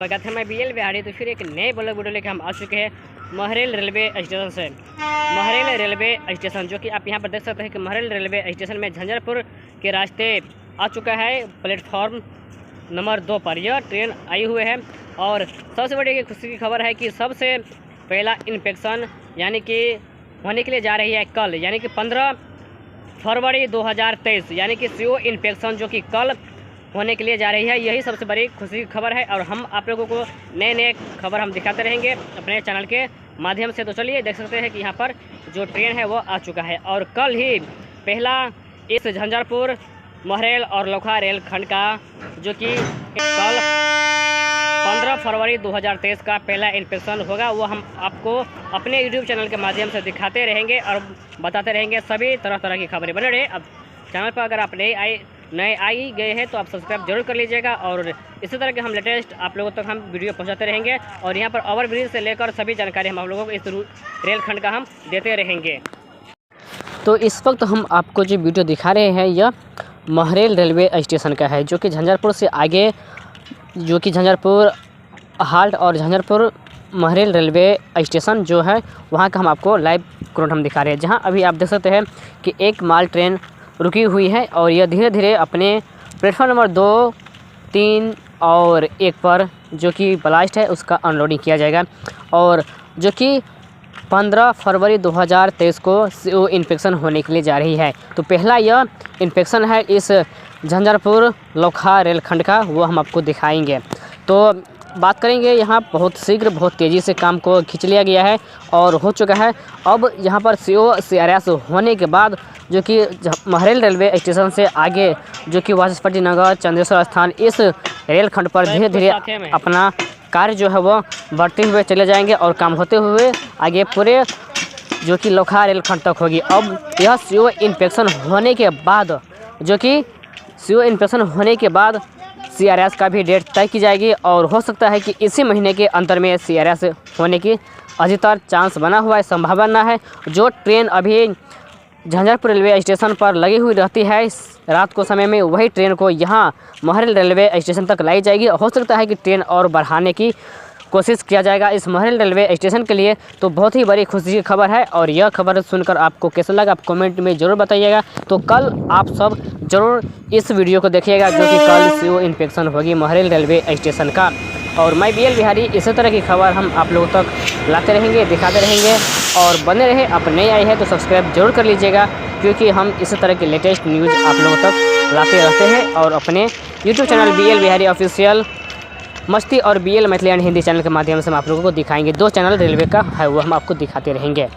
स्वागत है। मैं BL बिहारी। तो फिर एक नए ब्लॉग वीडियो लेकर हम आ चुके हैं महरेल रेलवे स्टेशन से। महरेल रेलवे स्टेशन जो कि आप यहां पर देख सकते हैं कि महरेल रेलवे स्टेशन में झंझारपुर के रास्ते आ चुका है। प्लेटफॉर्म नंबर 2 पर यह ट्रेन आई हुए है। और सबसे बड़ी खुशी की खबर है कि सबसे पहला इंस्पेक्शन यानी कि होने के लिए जा रही है कल, यानी कि 15 फरवरी 2023 यानी कि CO इंस्पेक्शन जो कि कल होने के लिए जा रही है। यही सबसे बड़ी खुशी की खबर है और हम आप लोगों को नए खबर हम दिखाते रहेंगे अपने चैनल के माध्यम से। तो चलिए देख सकते हैं कि यहाँ पर जो ट्रेन है वो आ चुका है और कल ही पहला इस झंझारपुर महरेल और लोखा रेल खंड का जो कि कल 15 फरवरी 2023 का पहला इंस्पेक्शन होगा, वो हम आपको अपने यूट्यूब चैनल के माध्यम से दिखाते रहेंगे और बताते रहेंगे। सभी तरह की खबरें बने रहे। अब चैनल पर अगर आप नए आई गए हैं तो आप सब्सक्राइब जरूर कर लीजिएगा और इसी तरह के हम लेटेस्ट आप लोगों तक हम वीडियो पहुंचाते रहेंगे। और यहां पर ओवरब्रिज से लेकर सभी जानकारी हम आप लोगों को इस रेल खंड का हम देते रहेंगे। तो इस वक्त हम आपको जो वीडियो दिखा रहे हैं यह महरेल रेलवे स्टेशन का है, जो कि झंझारपुर से आगे जो कि झंझारपुर हाल्ट और झंझारपुर महरेल रेलवे स्टेशन जो है वहाँ का हम आपको लाइव करंट हम दिखा रहे हैं। जहाँ अभी आप देख सकते हैं कि एक माल ट्रेन रुकी हुई है और यह धीरे धीरे अपने प्लेटफॉर्म नंबर 2, 3 और 1 पर जो कि ब्लास्ट है उसका अनलोडिंग किया जाएगा। और जो कि 15 फरवरी 2023 को CO इंस्पेक्शन होने के लिए जा रही है। तो पहला यह इंस्पेक्शन है इस झंझारपुर लोखा रेलखंड का, वो हम आपको दिखाएंगे। तो बात करेंगे यहाँ बहुत शीघ्र बहुत तेज़ी से काम को खींच लिया गया है और हो चुका है। अब यहाँ पर CO CRS होने के बाद जो कि महरेल रेलवे स्टेशन से आगे जो कि वाचस्पति नगर, चंद्रेश्वर स्थान, इस रेलखंड पर धीरे धीरे अपना कार्य जो है वो बढ़ते हुए चले जाएंगे और काम होते हुए आगे पूरे जो कि लोखा रेलखंड तक होगी। अब यह CO इंस्पेक्शन होने के बाद जो कि CO इंस्पेक्शन होने के बाद CRS का भी डेट तय की जाएगी और हो सकता है कि इसी महीने के अंतर में CRS होने की अधिकतर चांस बना हुआ है, संभावना है। जो ट्रेन अभी झंझारपुर रेलवे स्टेशन पर लगी हुई रहती है रात को समय में, वही ट्रेन को यहाँ महरेल रेलवे स्टेशन तक लाई जाएगी। हो सकता है कि ट्रेन और बढ़ाने की कोशिश किया जाएगा इस महरेल रेलवे स्टेशन के लिए। तो बहुत ही बड़ी खुशी की खबर है और यह खबर सुनकर आपको कैसा लगा आप कमेंट में ज़रूर बताइएगा। तो कल आप सब ज़रूर इस वीडियो को देखिएगा जो कि कल CO इंस्पेक्शन होगी महरेल रेलवे स्टेशन का। और मैं BL बिहारी इसी तरह की खबर हम आप लोगों तक लाते रहेंगे, दिखाते रहेंगे और बने रहे। आप नए आए हैं तो सब्सक्राइब जरूर कर लीजिएगा क्योंकि हम इसी तरह की लेटेस्ट न्यूज़ आप लोगों तक लाते रहते हैं। और अपने YouTube channel BL Bihari official मस्ती और BL Maithili and Hindi channel के माध्यम से हम आप लोगों को दिखाएंगे। 2 चैनल रेलवे का है वो हम आपको दिखाते रहेंगे।